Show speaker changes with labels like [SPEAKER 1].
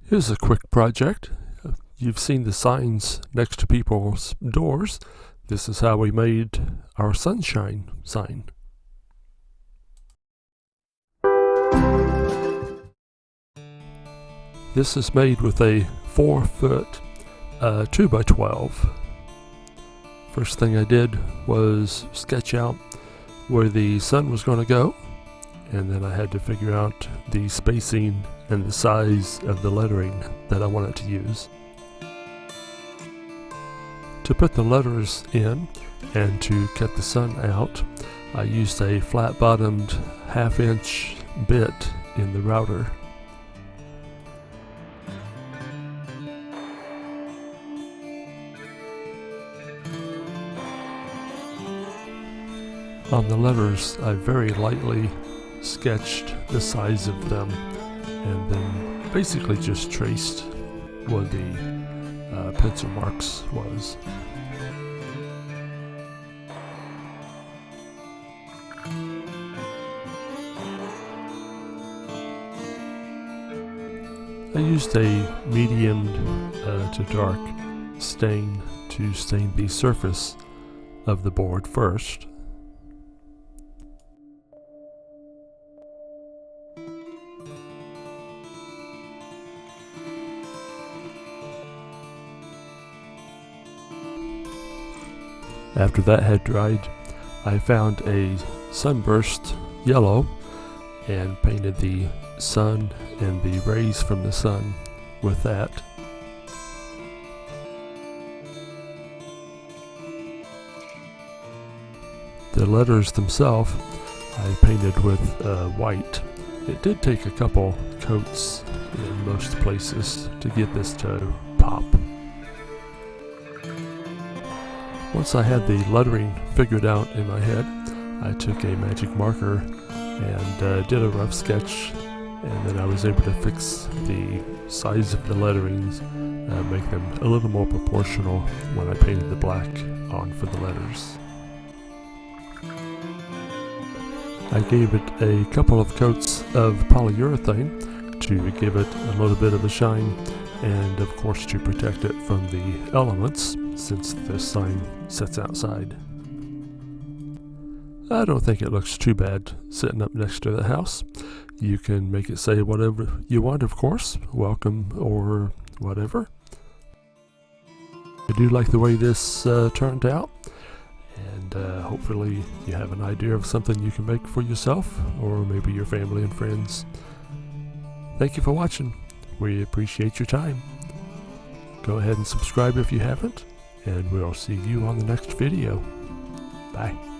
[SPEAKER 1] Here's a quick project. You've seen the signs next to people's doors. This is how we made our sunshine sign. This is made with a 4-foot 2x12. First thing I did was sketch out where the sun was going to go, and then I had to figure out the spacing and the size of the lettering that I wanted to use. To put the letters in and to cut the sun out, I used a flat-bottomed 1/2-inch bit in the router. On the letters, I very lightly sketched the size of them and then basically just traced what the pencil marks was. I used a medium to dark stain to stain the surface of the board first. After that had dried, I found a sunburst yellow and painted the sun and the rays from the sun with that. The letters themselves I painted with white. It did take a couple coats in most places to get this to pop. Once I had the lettering figured out in my head, I took a magic marker and did a rough sketch, and then I was able to fix the size of the letterings, make them a little more proportional when I painted the black on for the letters. I gave it a couple of coats of polyurethane to give it a little bit of a shine, and of course to protect it from the elements since the sign sits outside. I don't think it looks too bad sitting up next to the house. You can make it say whatever you want, of course, welcome or whatever. I do like the way this turned out, and hopefully you have an idea of something you can make for yourself or maybe your family and friends. Thank you for watching. We appreciate your time. Go ahead and subscribe if you haven't, and we'll see you on the next video. Bye.